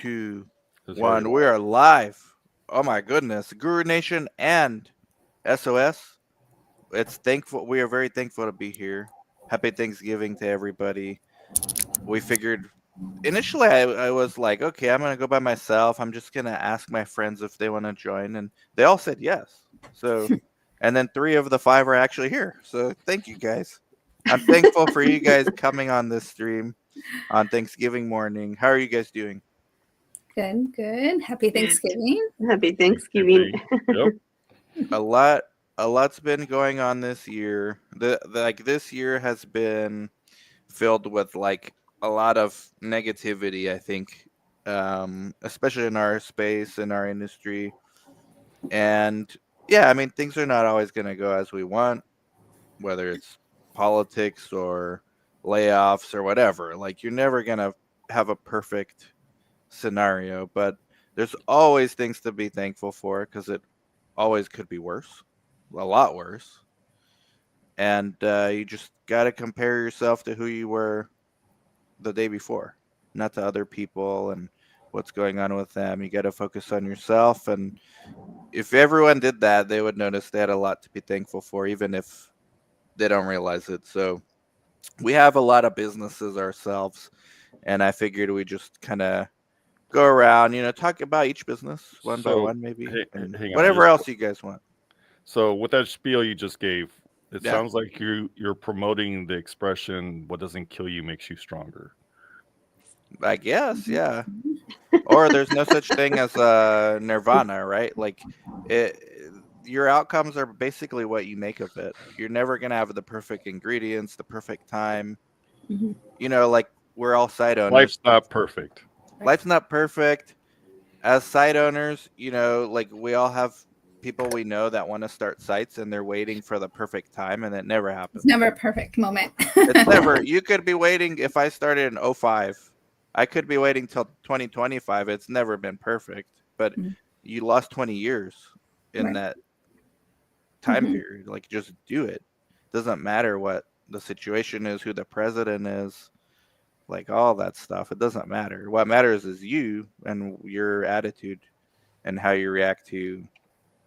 2, That's right. 1. We are live. Oh my goodness. Guru Nation and SOS. It's thankful. We are very thankful to be here. Happy Thanksgiving to everybody. We figured initially I was like, okay, I'm going to go by myself. I'm just going to ask my friends if they want to join. And they all said yes. So, and then 3 of the 5 are actually here. So thank you guys. I'm thankful for you guys coming on this stream on Thanksgiving morning. How are you guys doing? Good, good. Happy Thanksgiving. Happy Thanksgiving. Yep. A lot's been going on this year. This year has been filled with like a lot of negativity, I think, especially in our space, in our industry. And yeah, I mean, things are not always going to go as we want, whether it's politics or layoffs or whatever. Like, you're never going to have a perfect scenario, but there's always things to be thankful for because it always could be worse, a lot worse. And you just got to compare yourself to who you were the day before, not to other people and what's going on with them. You got to focus on yourself. And if everyone did that, they would notice they had a lot to be thankful for, even if they don't realize it. So we have a lot of businesses ourselves. And I figured we just kind of go around, talk about each business one by one, maybe, and hang on, whatever else you guys want. So with that spiel you just gave, it Yeah. sounds like you're promoting the expression, what doesn't kill you makes you stronger. I guess, yeah. Or there's no such thing as nirvana, right? Like, your outcomes are basically what you make of it. You're never going to have the perfect ingredients, the perfect time. Mhm. Like, we're all site owners. Life's not perfect. Life's not perfect. As site owners, like, we all have people we know that want to start sites and they're waiting for the perfect time, and it never happens. It's never a perfect moment. It's never. You could be waiting. If I started in 2005, I could be waiting till 2025. It's never been perfect, but Mhm. you lost 20 years in Right. that time Mhm. period. Like, just do it. Doesn't matter what the situation is, who the president is, like all that stuff. It doesn't matter. What matters is you and your attitude and how you react to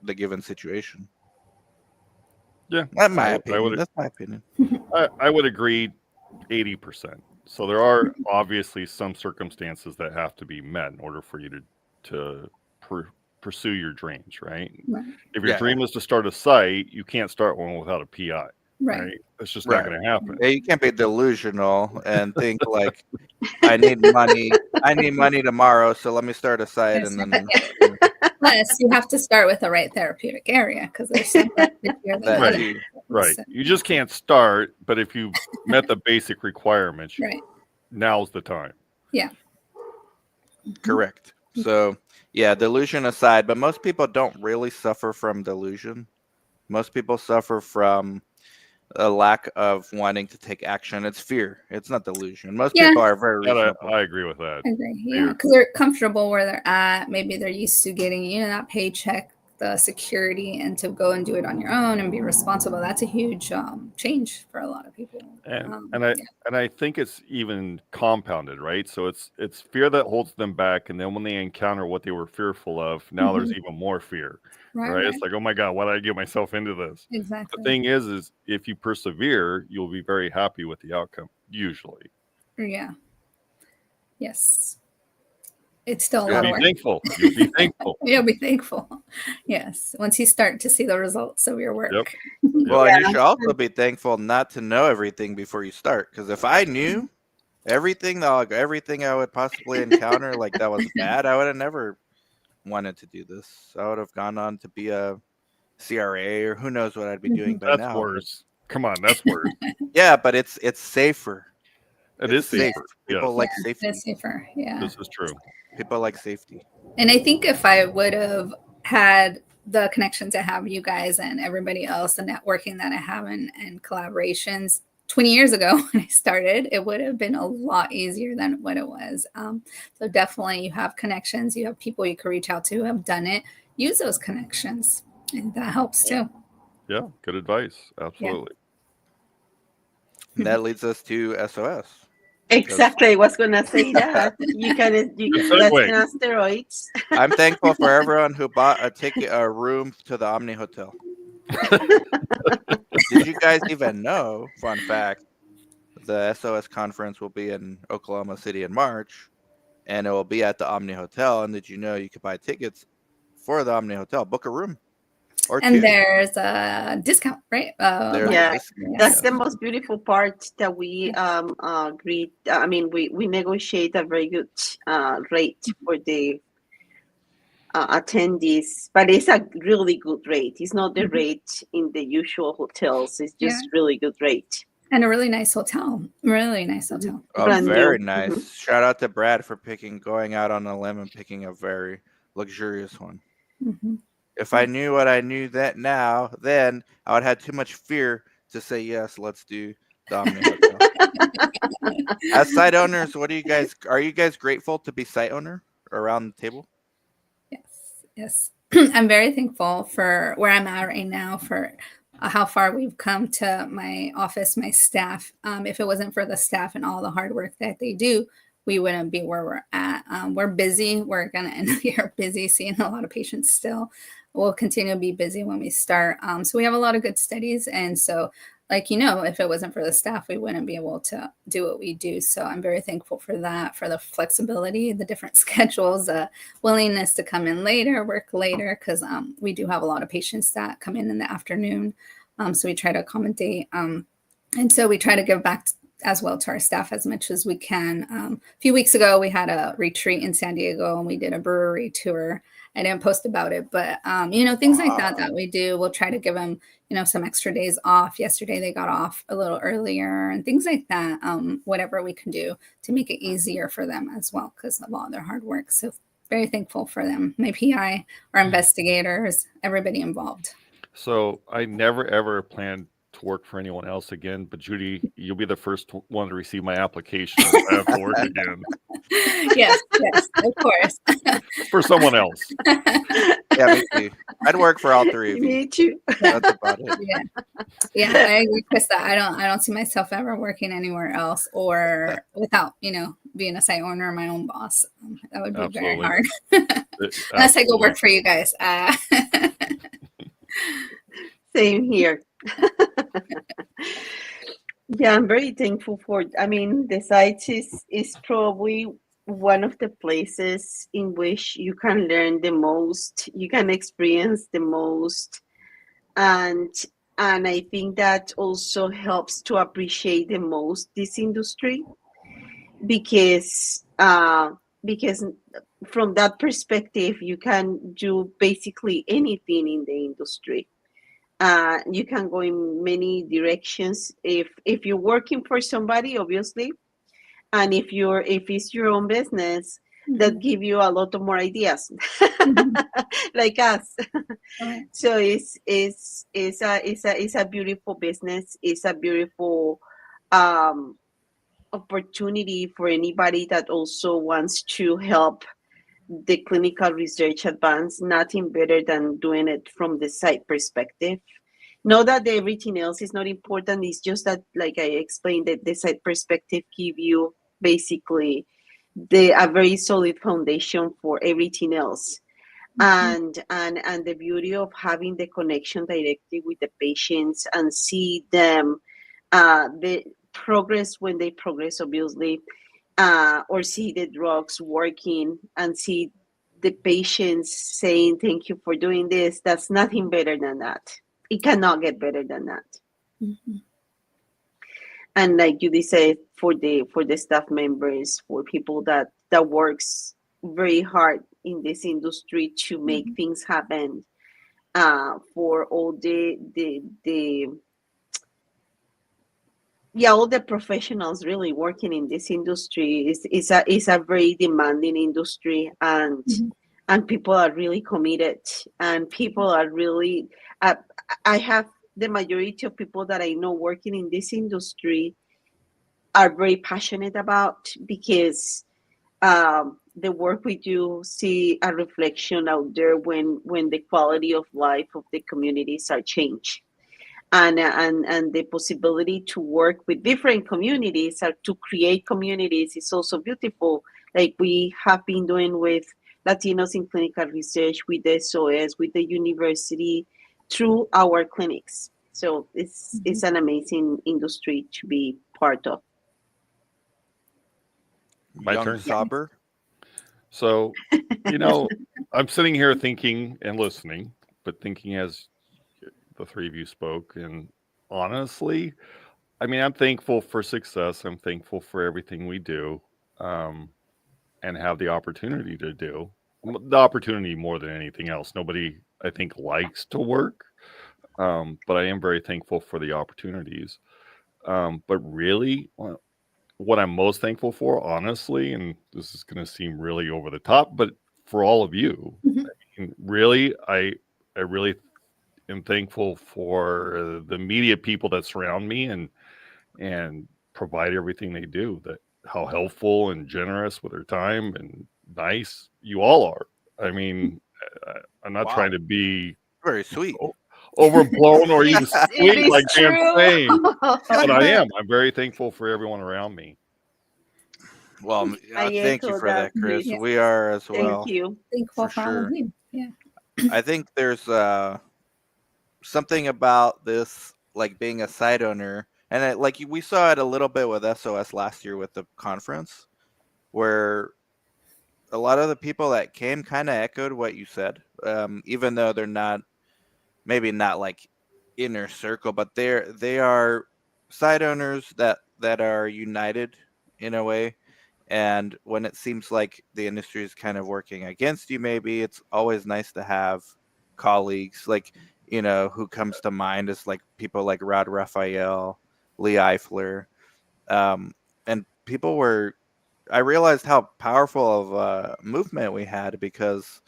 the given situation. Yeah, That's my I opinion. would That's my opinion. I would agree 80%. So there are obviously some circumstances that have to be met in order for you to pursue your dreams, right? Right. If your Yeah. dream is to start a site, you can't start one without a PI, Right. right? That's just Right. not going to happen. Yeah, you can't be delusional and think like, I need money tomorrow, so let me start a site. And then Plus, you have to start with the right therapeutic area because there's some that fit here than that others. too. Right. So, You just can't start, but if you met the basic requirements, right. now's the time. Yeah. Correct. So yeah, delusion aside, but most people don't really suffer from delusion. Most people suffer from a lack of wanting to take action. It's fear. It's not delusion. Most Yeah. people are very And reasonable. I agree with that. I agree. Yeah, because they're comfortable where they're at. Maybe they're used to getting, that paycheck, the security, and to go and do it on your own and be responsible. That's a huge change for a lot of people. And I think it's even compounded, right? So it's fear that holds them back, and then when they encounter what they were fearful of, now there's even more fear. Right? It's like, oh my God, why did I get myself into this? Exactly. The thing is if you persevere, you'll be very happy with the outcome, usually. Yeah. Yes. It's still a You'll lot be of work. thankful. You'll be thankful. You'll be thankful. Yes. Once you start to see the results of your work. Yep. Well, and you should also be thankful not to know everything before you start. Because if I knew everything I would possibly encounter, like that was bad, I would have never wanted to do this. I would have gone on to be a CRA or who knows what I'd be doing by That's now. worse. Come on, that's worse. Yeah, but it's safer. It It's is safer. People Yes, like safety. It's safer. Yeah. this is true. People like safety. And I think if I would have had the connections I have, you guys and everybody else, the networking that I have and collaborations 20 years ago when I started, it would have been a lot easier than what it was. So definitely you have connections, you have people you can reach out to who have done it. Use those connections. And that helps too. Yeah, good advice. Absolutely. And that leads us to SOS. Exactly, I was gonna say that. That's an asteroids. I'm thankful for everyone who bought a room to the Omni Hotel. Did you guys even know, fun fact, the SOS conference will be in Oklahoma City in March, and it will be at the Omni Hotel. And did you know you could buy tickets for the Omni Hotel, book a room, or and two? There's a discount, right? That's the most beautiful part that we agreed. I mean, we negotiate a very good rate for the attendees, but it's a really good rate. It's not the rate in the usual hotels. It's just really good rate. And a really nice hotel. Really nice hotel. Very nice. Shout out to Brad for going out on a limb and picking a very luxurious one. If I knew what I knew then I would have too much fear to say yes. Let's do the Omni Hotel. As site owners, are you guys grateful to be site owner around the table? Yes. I'm very thankful for where I'm at right now, for how far we've come, to my office, my staff. If it wasn't for the staff and all the hard work that they do, we wouldn't be where we're at. We're busy. We're going to end the year busy, seeing a lot of patients still. We'll continue to be busy when we start. So we have a lot of good studies. And so, if it wasn't for the staff, we wouldn't be able to do what we do. So I'm very thankful for that, for the flexibility, the different schedules, the willingness to come in later, work later, because we do have a lot of patients that come in the afternoon. So we try to accommodate. And so we try to give back as well to our staff as much as we can. A few weeks ago, we had a retreat in San Diego, and we did a brewery tour. I didn't post about it, but, things like that we do. We'll try to give them, some extra days off. Yesterday, they got off a little earlier and things like that. Whatever we can do to make it easier for them as well, because of all their hard work. So very thankful for them. My PI, our investigators, everybody involved. So I never, ever planned to work for anyone else again, but Judy, you'll be the first one to receive my application if I have to work again. Yes, of course. For someone else. Yeah, me too. I'd work for all three of you. Me too. That's about it. Yeah, I agree, Krista. I don't see myself ever working anywhere else, or without, being a site owner or my own boss. That would be very hard. Unless I go work for you guys. Same here. Yeah, I'm very thankful for, the site is probably one of the places in which you can learn the most, you can experience the most, and I think that also helps to appreciate the most this industry, because from that perspective you can do basically anything in the industry. You can go in many directions if you're working for somebody, obviously, and if it's your own business, that give you a lot of more ideas, like us. Right. So it's a beautiful business. It's a beautiful opportunity for anybody that also wants to help the clinical research advance. Nothing better than doing it from the site perspective. Not that everything else is not important. It's just that, like I explained, that the site perspective give you basically a very solid foundation for everything else. And the beauty of having the connection directly with the patients and see them the progress when they progress, obviously, or see the drugs working and see the patients saying thank you for doing this. That's nothing better than that. It cannot get better than that. And like Judy said, for the staff members, for people that works very hard in this industry to make things happen, for all all the professionals really working in this industry. Is a very demanding industry, and people are really committed, and people are really I have the majority of people that I know working in this industry are very passionate about, because the work we do see a reflection out there when the quality of life of the communities are changed. and the possibility to work with different communities or to create communities is also beautiful, like we have been doing with Latinos in clinical research, with the SOS, with the university, through our clinics. So it's an amazing industry to be part of. My Young turn. Sauber. So, I'm sitting here thinking and listening, but thinking as the three of you spoke. And honestly, I mean, I'm thankful for success. I'm thankful for everything we do, and have the opportunity to do. The opportunity more than anything else. Nobody, I think, likes to work, but I am very thankful for the opportunities. But really, what I'm most thankful for, honestly, and this is going to seem really over the top, but for all of you, really, I really am thankful for the media people that surround me and provide everything they do. That how helpful and generous with their time and nice you all are. I mean, I'm not trying to be very sweet, overblown, or even It sweet is like Dan's true. saying, but I am. I'm very thankful for everyone around me. Well, I thank you echo for that, Chris. Yeah. We are as well. Thank you. Thankful For for all sure. of you. Yeah. I think there's something about this, like being a site owner, and like we saw it a little bit with SOS last year with the conference, where a lot of the people that came kind of echoed what you said, even though they're not, maybe not like inner circle, but they are site owners that are united in a way. And when it seems like the industry is kind of working against you, maybe it's always nice to have colleagues, like, who comes to mind is like people like Rod Raphael, Lee Eifler, and people were. I realized how powerful of a movement we had, because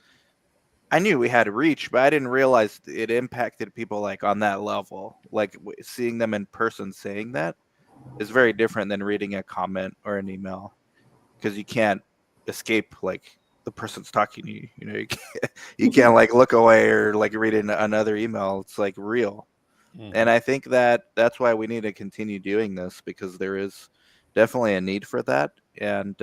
I knew we had reach, but I didn't realize it impacted people like on that level. Like seeing them in person saying that is very different than reading a comment or an email, because you can't escape like the person's talking to you. You can't like look away or like read another email. It's like real. And I think that's why we need to continue doing this, because there is definitely a need for that. And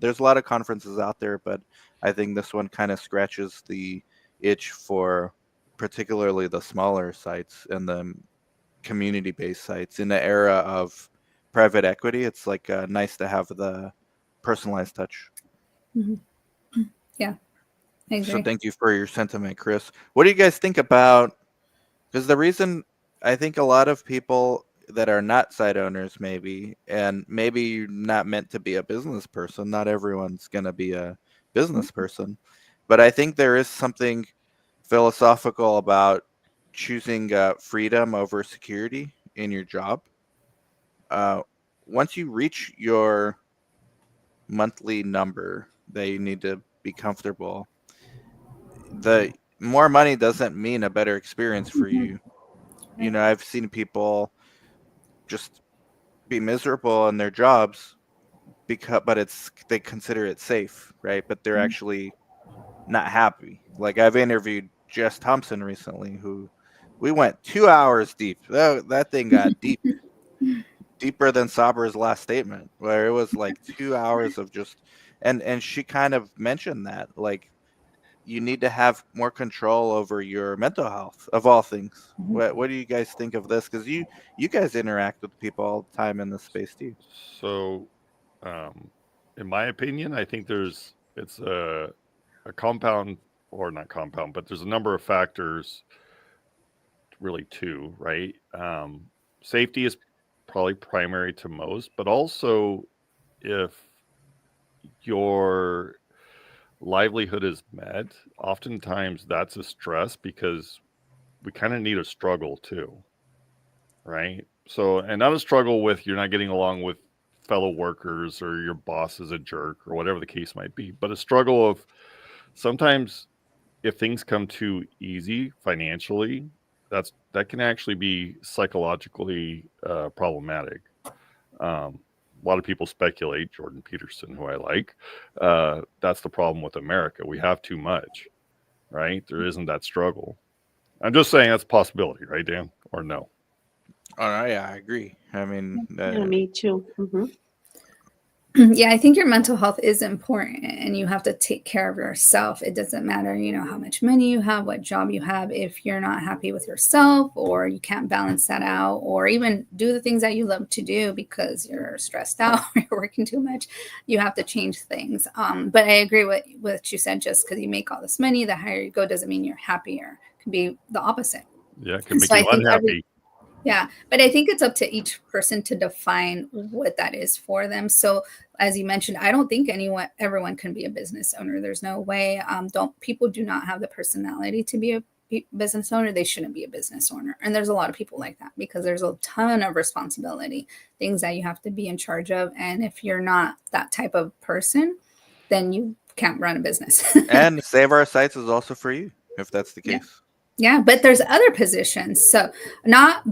there's a lot of conferences out there, but I think this one kind of scratches the itch for particularly the smaller sites and the community-based sites. In the era of private equity, it's like nice to have the personalized touch. Yeah, I agree. So thank you for your sentiment, Chris. What do you guys think about, because the reason I think a lot of people that are not site owners, maybe, and maybe you're not meant to be a business person, not everyone's going to be a business person, but I think there is something philosophical about choosing freedom over security in your job. Once you reach your monthly number that you need to be comfortable, the more money doesn't mean a better experience for you. I've seen people just be miserable in their jobs but they consider it safe, right? But they're actually not happy. Like I've interviewed Jess Thompson recently, who we went 2 hours deep. That thing got deep, deeper than Sabra's last statement, where it was like 2 hours of just, and she kind of mentioned that, like, you need to have more control over your mental health of all things. What do you guys think of this? Because you guys interact with people all the time in this space too. So, in my opinion, I think it's a compound, or not compound, but there's a number of factors, really two, right? Safety is probably primary to most, but also if your livelihood is met, oftentimes that's a stress, because we kind of need a struggle too, right? So, and not a struggle with you're not getting along with fellow workers or your boss is a jerk or whatever the case might be, but a struggle of sometimes if things come too easy financially, that can actually be psychologically problematic. A lot of people speculate, Jordan Peterson, who I like, that's the problem with America. We have too much, right? There isn't that struggle. I'm just saying that's a possibility, right, Dan? Or no? Oh, yeah, I agree. I mean, Yeah, me too. Yeah, I think your mental health is important and you have to take care of yourself. It doesn't matter, how much money you have, what job you have. If you're not happy with yourself or you can't balance that out or even do the things that you love to do because you're stressed out or you're working too much, you have to change things. But I agree with what you said, just because you make all this money, the higher you go doesn't mean you're happier. It can be the opposite. Yeah, it can make So I you think unhappy. yeah, but I think it's up to each person to define what that is for them. So, as you mentioned, I don't think everyone can be a business owner. There's no way. People do not have the personality to be a business owner. They shouldn't be a business owner. And there's a lot of people like that because there's a ton of responsibility, things that you have to be in charge of. And if you're not that type of person, then you can't run a business. and Save Our Sites is also for you if that's the case. Yeah, but there's other positions. So not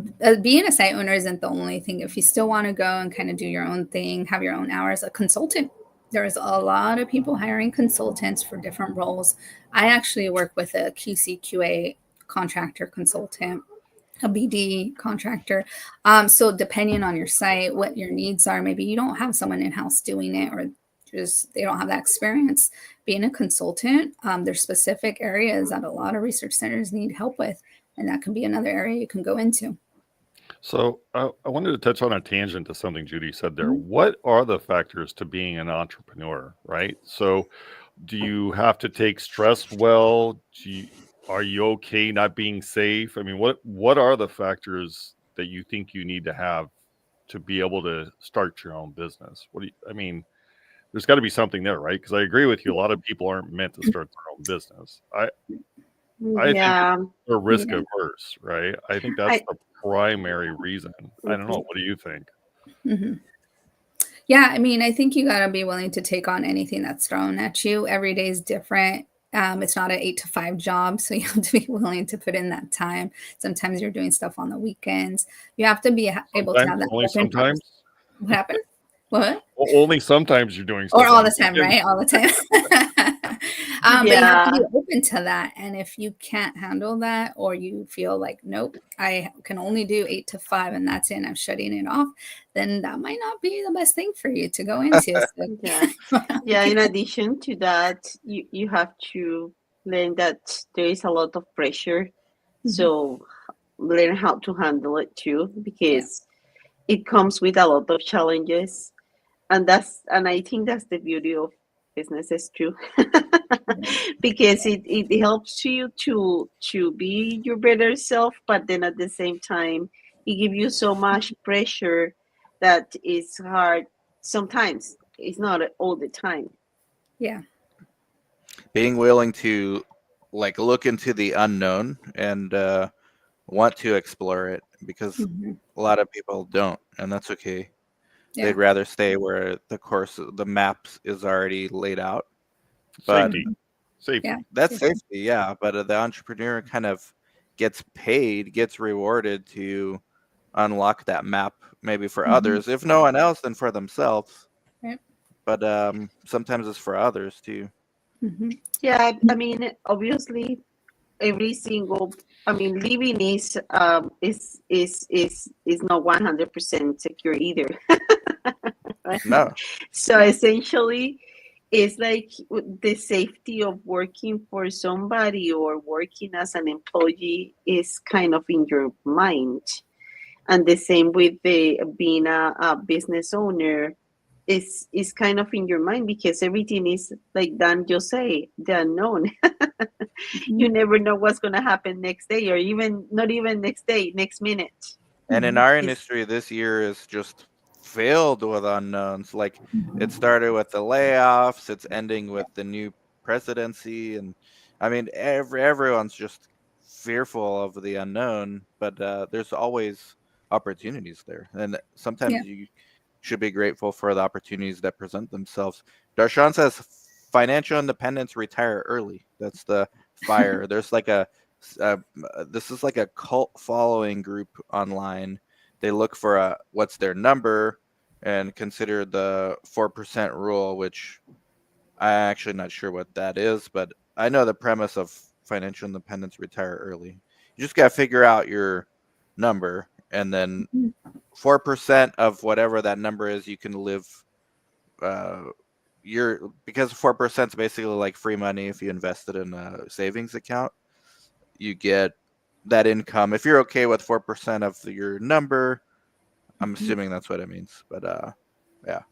being a site owner isn't the only thing. If you still want to go and kind of do your own thing, have your own hours, a consultant, there's a lot of people hiring consultants for different roles. I actually work with a QC/QA contractor consultant, a BD contractor. So depending on your site, what your needs are, maybe you don't have someone in-house doing it or just they don't have that experience being a consultant. There's specific areas that a lot of research centers need help with, and that can be another area you can go into. So I wanted to touch on a tangent to something Judy said there. What are the factors to being an entrepreneur, right? So do you have to take stress well? Are you okay not being safe? I mean, what are the factors that you think you need to have to be able to start your own business? I mean, there's got to be something there, right? Because I agree with you. A lot of people aren't meant to start their own business. I think Yeah. they're risk averse, right? I think that's the primary reason. I don't know. What do you think? Yeah, I mean, I think you got to be willing to take on anything that's thrown at you. Every day is different. It's not an 8 to 5 job, so you have to be willing to put in that time. Sometimes you're doing stuff on the weekends. You have to be able to have that. Only sometimes. What happened? What? Well, only sometimes you're doing stuff. Or all the time, right? All the time. But you have to be open to that. And if you can't handle that, or you feel like, nope, I can only do 8 to 5 and that's it, I'm shutting it off, then that might not be the best thing for you to go into. So, yeah. In addition to that, you have to learn that there is a lot of pressure. So learn how to handle it too, because it comes with a lot of challenges. And I think that's the beauty of businesses too. Because it helps you to be your better self, but then at the same time it gives you so much pressure that it's hard sometimes. It's not all the time. Yeah. Being willing to look into the unknown and want to explore it, because a lot of people don't, and that's okay. Yeah. They'd rather stay where the maps is already laid out. But Safety. Yeah. that's safety, yeah. But the entrepreneur kind of gets rewarded to unlock that map, maybe for others. If no one else, then for themselves. Right. But sometimes it's for others too. Yeah, I mean, obviously, every single. I mean, living is not 100% secure either. Right? No. So essentially, it's like the safety of working for somebody or working as an employee is kind of in your mind. And the same with the being a business owner is kind of in your mind, because everything is, like Dan just say, the unknown. You never know what's going to happen next day, or even not even next day, next minute. And in our industry, this year is just filled with unknowns. Like, it started with the layoffs, it's ending with the new presidency, and I mean, everyone's just fearful of the unknown. But there's always opportunities there, and sometimes you should be grateful for the opportunities that present themselves. Darshan says, "Financial independence, retire early." That's the fire. There's like this is like a cult following group online. They look for what's their number and consider the 4% rule, which I'm actually not sure what that is, but I know the premise of financial independence, retire early. You just got to figure out your number and then 4% of whatever that number is, you can live. Because 4% is basically like free money if you invest it in a savings account. You get that income if you're okay with 4% of your number. I'm assuming that's what it means, but yeah,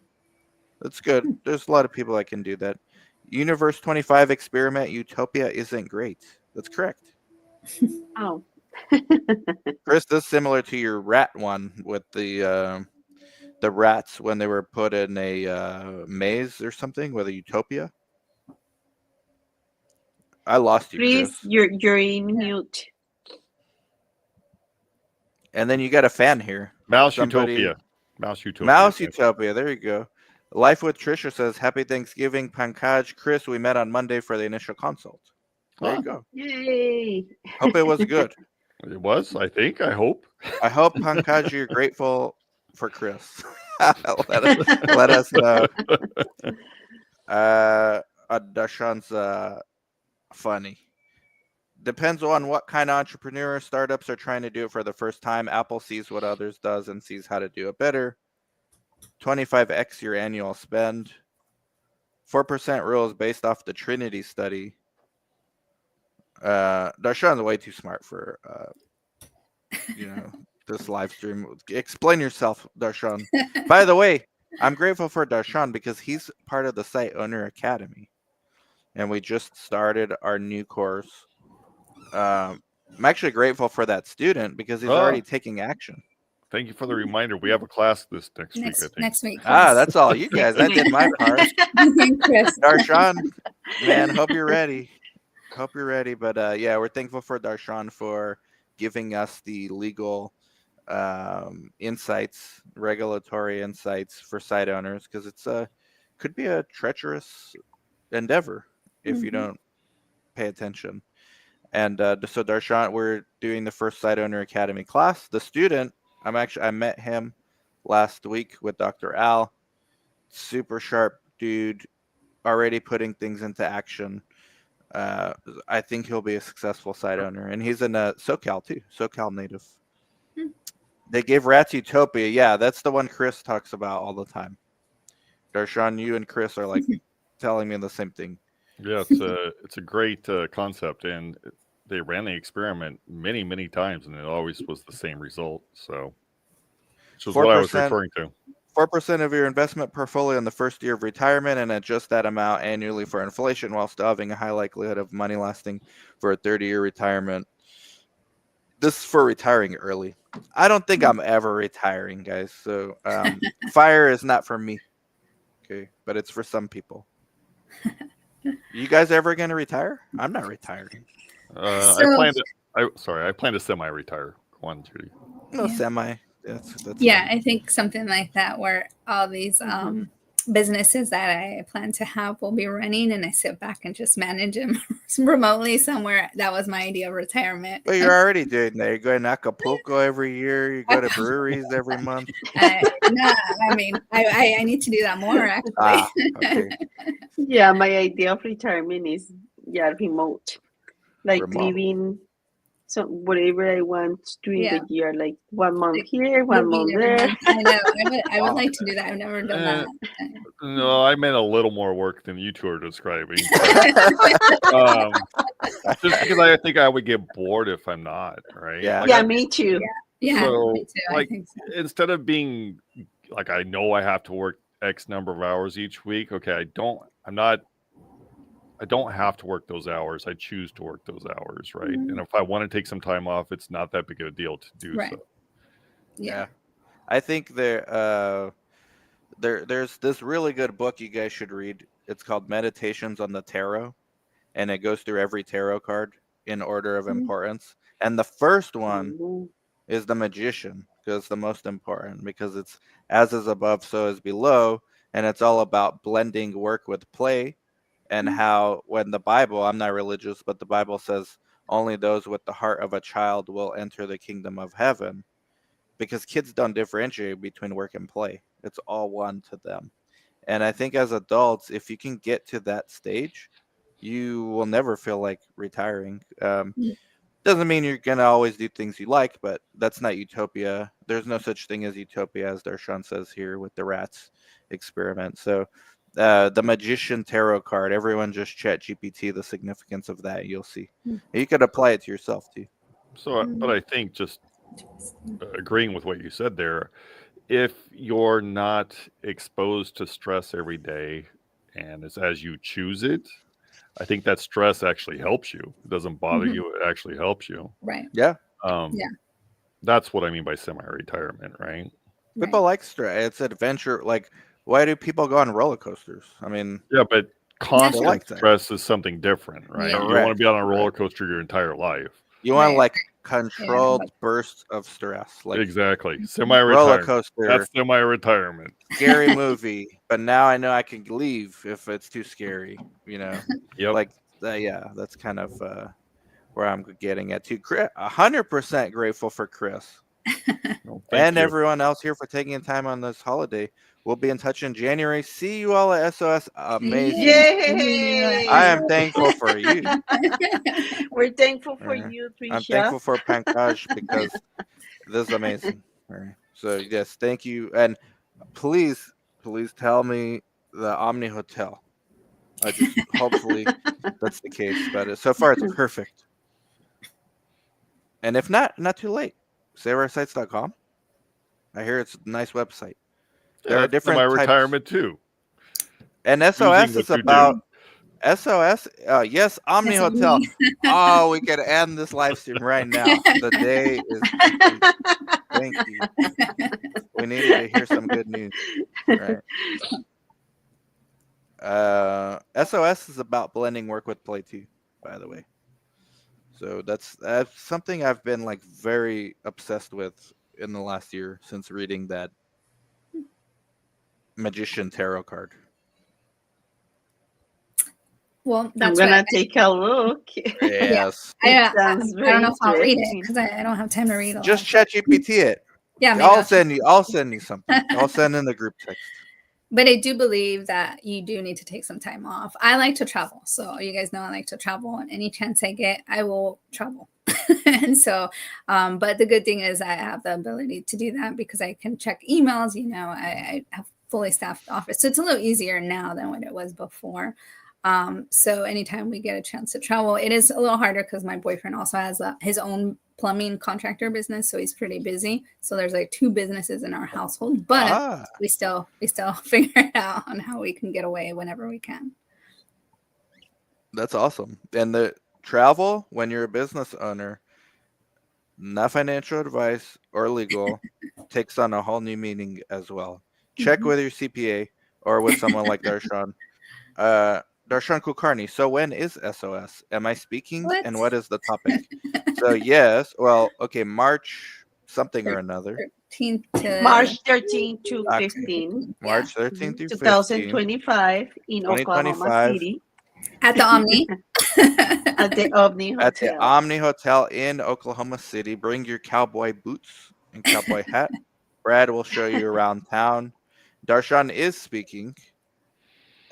that's good. There's a lot of people that can do that. Universe 25 experiment utopia isn't great. That's correct. Oh. Chris, this is similar to your rat one with the rats when they were put in a maze or something with a utopia. I lost you, Chris, Chris. you're in mute. And then you got a fan here. Mouse Utopia. Mouse Utopia. There you go. Life with Trisha says, Happy Thanksgiving, Pankaj. Chris, we met on Monday for the initial consult. There you go. Yay. Hope it was good. It was, I think. I hope. I hope, Pankaj, you're grateful for Chris. let us know. Darshan's funny. Depends on what kind of entrepreneur. Startups are trying to do it for the first time. Apple sees what others does and sees how to do it better. 25x your annual spend. 4% rule is based off the Trinity study. Darshan's way too smart for this live stream. Explain yourself, Darshan. By the way, I'm grateful for Darshan because he's part of the Site Owner Academy, and we just started our new course. I'm actually grateful for that student because he's already taking action. Thank you for the reminder. We have a class this next week, I think. Next week. That's all you guys. I did my part. Darshan, man, hope you're ready. But yeah, we're thankful for Darshan for giving us the legal insights, regulatory insights for site owners, because it's could be a treacherous endeavor if you don't pay attention. And so Darshan, we're doing the first Site Owner Academy class. The student, I met him last week with Dr. Al. Super sharp dude, already putting things into action. I think he'll be a successful site owner, and he's in SoCal too. SoCal native. They gave rats Utopia. Yeah, that's the one Chris talks about all the time. Darshan, you and Chris are like telling me the same thing. Yeah, it's a great concept, and they ran the experiment many times, and it always was the same result. So, which is what I was referring to. 4% of your investment portfolio in the first year of retirement, and adjust that amount annually for inflation, while still having a high likelihood of money lasting for a 30-year retirement. This is for retiring early. I don't think I'm ever retiring, guys. So FIRE is not for me. Okay, but it's for some people. You guys ever going to retire? I'm not retiring. I plan to semi-retire. Go on, Judy. No, semi. That's fine. I think something like that, where all these businesses that I plan to have will be running, and I sit back and just manage them remotely somewhere. That was my idea of retirement. Well, you're already doing that. You're going to Acapulco every year. You go to breweries every month. No, I mean, I need to do that more, actually. Okay. Yeah, my idea of retirement is remote. Like living whatever I want during the year, like 1 month here, 1 month there. I know. I would like to do that. I've never done that. No, I meant a little more work than you two are describing. Just because I think I would get bored if I'm not, right? Yeah, me too. Yeah, so, me too. Like, I think so. Instead of being like, I know I have to work X number of hours each week. Okay, I don't have to work those hours. I choose to work those hours, right? And if I want to take some time off, it's not that big of a deal to do so. Yeah. I think there's this really good book you guys should read. It's called Meditations on the Tarot, and it goes through every tarot card in order of importance. And the first one is the Magician, because it's the most important, because it's as is above, so is below, and it's all about blending work with play. And how when the Bible, I'm not religious, but the Bible says only those with the heart of a child will enter the kingdom of heaven, because kids don't differentiate between work and play. It's all one to them. And I think as adults, if you can get to that stage, you will never feel like retiring. Doesn't mean you're gonna always do things you like, but that's not utopia. There's no such thing as utopia, as Darshan says here with the rats experiment. So the magician tarot card, everyone just chat GPT the significance of that. You'll see. You could apply it to yourself too. So, but I think just agreeing with what you said there, if you're not exposed to stress every day and it's as you choose it, I think that stress actually helps you. It doesn't bother you. It actually helps you. Right. Yeah. Yeah. That's what I mean by semi-retirement, right? People like stress. It's adventure. Like, why do people go on roller coasters? I mean, Yeah, but constant like that. stress is something different, right? Yeah. You don't want to be on a roller Correct. coaster your entire life. You want Right. like controlled bursts of stress, like Exactly. roller Semi-retirement. coaster, That's semi-retirement. scary movie, but now I know I can leave if it's too scary. You know, Yep. like yeah, that's kind of where I'm getting at too. 100% grateful for Chris Well, thank and you. everyone else here for taking time on this holiday. We'll be in touch in January. See you all at SOS. Amazing. Yay! I am thankful for you. We're thankful for you, Trisha. I'm thankful for Pankaj because this is amazing. All right. So yes, thank you, and please tell me the Omni Hotel. I just hopefully that's the case, but so far it's perfect. And if not too late. SaveOurSites.com. I hear it's a nice website. There are different types. Semi-retirement too. And Using SOS what is you do. about SOS. Yes, Omni That's Hotel. me. Oh, we could end this live stream right now. The day is complete. Thank you. We needed to hear some good news. Right. SOS is about blending work with play too, by the way. So that's something I've been like very obsessed with in the last year since reading that magician tarot card. Well, I'm that's gonna take a look. Yes. I Sounds don't very know if I'll read it interesting. because I don't have time to read a Just lot. chat GPT it. Yeah, maybe I'll I'll send you something. I'll send in the group text. But I do believe that you do need to take some time off. I like to travel. So you guys know I like to travel, and any chance I get, I will travel. And so, but the good thing is I have the ability to do that because I can check emails. You know, I have fully staffed office. So it's a little easier now than what it was before. So anytime we get a chance to travel, it is a little harder because my boyfriend also has his own plumbing contractor business, so he's pretty busy. So there's like 2 businesses in our household, but we still figure it out on how we can get away whenever we can. That's awesome. And the travel when you're a business owner, not financial advice or legal, takes on a whole new meaning as well. Check with your CPA or with someone like Darshan. Darshan Kulkarni. So when is SOS? Am I speaking? What? And what is the topic? So yes, well, okay, March something or another. 13th to March 13 to 15, March 13th through 15. 2025 in Oklahoma 2025. City at the Omni. at the Omni Hotel. At the Omni Hotel in Oklahoma City. Bring your cowboy boots and cowboy hat. Brad will show you around town. Darshan is speaking.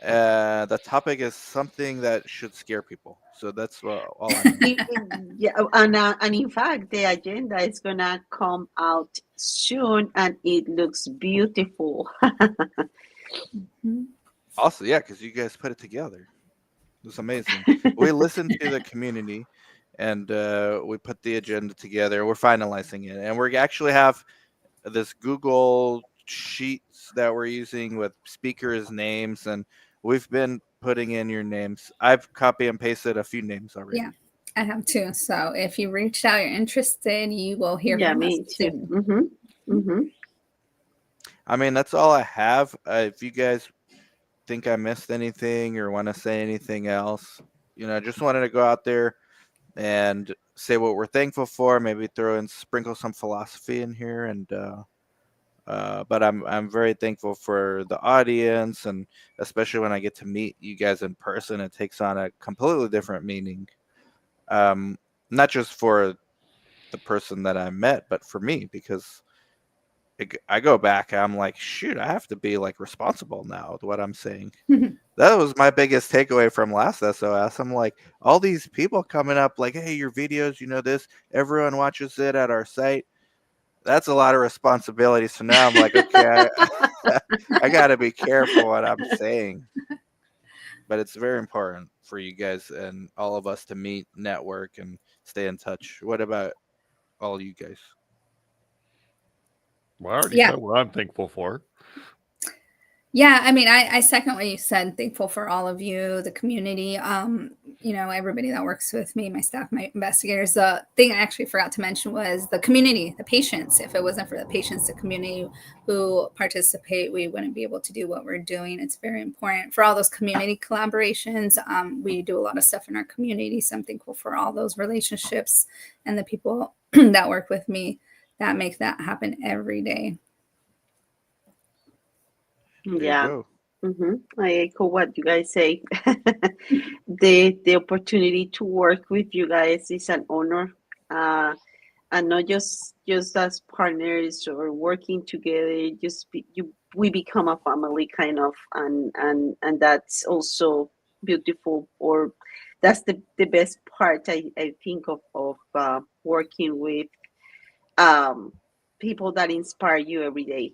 The topic is something that should scare people. So that's all I know. Yeah, and in fact, the agenda is gonna come out soon, and it looks beautiful. Also, yeah, because you guys put it together. It's amazing. We listened to the community, and we put the agenda together. We're finalizing it, and we actually have this Google Sheets that we're using with speakers' names, and we've been putting in your names. I've copy and pasted a few names already. Yeah, I have too. So if you reached out, you're interested, you will hear from me us too. soon. I mean, that's all I have. If you guys think I missed anything or want to say anything else, I just wanted to go out there and say what we're thankful for. Maybe sprinkle some philosophy in here, and but I'm very thankful for the audience, and especially when I get to meet you guys in person, it takes on a completely different meaning. Not just for the person that I met, but for me, because I go back, I'm like, shoot, I have to be like responsible now with what I'm saying. That was my biggest takeaway from last SOS. I'm like, all these people coming up like, hey, your videos, this, everyone watches it at our site. That's a lot of responsibility. So now I'm like, okay, I got to be careful what I'm saying. But it's very important for you guys and all of us to meet, network, and stay in touch. What about all you guys? Well, I already said what I'm thankful for. Yeah, I mean, I second what you said. Thankful for all of you, the community, everybody that works with me, my staff, my investigators. The thing I actually forgot to mention was the community, the patients. If it wasn't for the patients, the community who participate, we wouldn't be able to do what we're doing. It's very important for all those community collaborations. We do a lot of stuff in our community, so I'm thankful for all those relationships and the people that work with me that make that happen every day. Yeah. I echo what you guys say. The opportunity to work with you guys is an honor, and not just as partners or working together. We become a family kind of, and that's also beautiful. Or that's the best part I think of working with people that inspire you every day.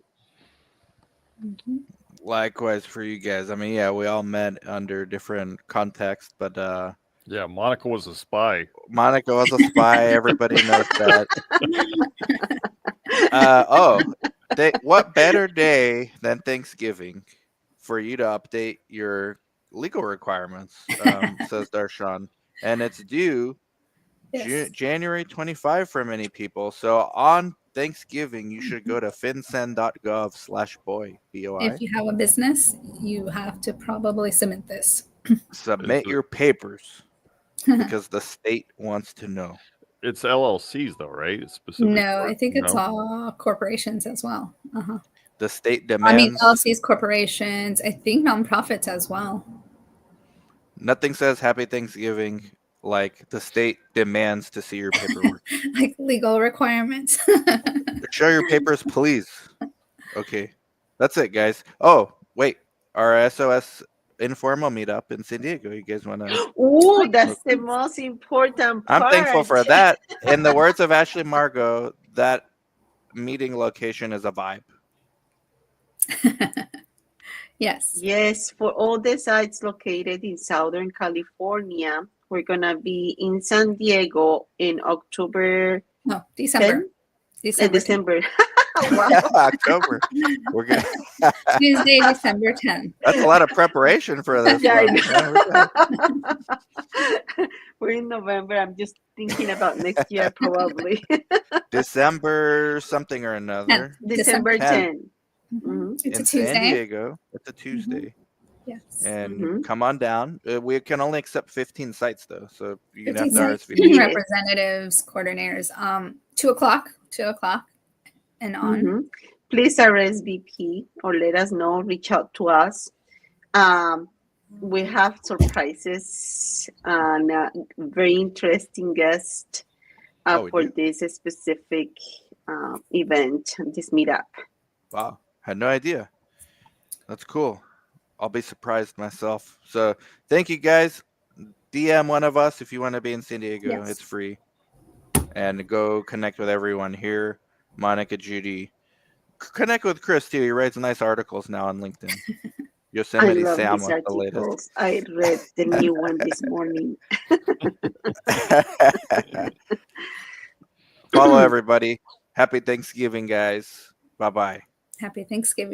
Likewise for you guys. I mean, yeah, we all met under different contexts, but yeah, Monica was a spy. Monica was a spy. Everybody knows that. What better day than Thanksgiving for you to update your legal requirements, says Darshan. And it's due January 25 for many people. So on Thanksgiving, you should go to fincen.gov/boy, BOI. If you have a business, you have to probably submit this. Submit your papers because the state wants to know. It's LLCs though, right? It's specific. No, I think it's all corporations as well. The state demands. I mean, LLCs, corporations. I think nonprofits as well. Nothing says Happy Thanksgiving like the state demands to see your paperwork. Like legal requirements. Show your papers, please. Okay. That's it, guys. Oh, wait. Our SOS informal meetup in San Diego. You guys want to? Oh, that's the most important part. I'm thankful for that. In the words of Ashley Margot, that meeting location is a vibe. Yes. Yes, for all the sites located in Southern California, we're going to be in San Diego in October. No, December. 10? December. Wow. October. We're gonna Tuesday, December 10th. That's a lot of preparation for this. Yeah, we're in November. I'm just thinking about next year, probably. December something or another. December 10. It's in a Tuesday. San Diego. It's a Tuesday. Yes. And come on down. We can only accept 15 sites though, so you can have to RSVP. Representatives, coordinators. 2 o'clock and on. Please RSVP or let us know. Reach out to us. We have surprises and very interesting guests for this specific event, this meetup. Wow, had no idea. That's cool. I'll be surprised myself. So thank you guys. DM one of us if you want to be in San Diego. Yes. It's free. And go connect with everyone here. Monica, Judy. Connect with Chris too. He writes nice articles now on LinkedIn. Yosemite Sam was the latest. I read the new one this morning. Follow everybody. Happy Thanksgiving, guys. Bye-bye. Happy Thanksgiving.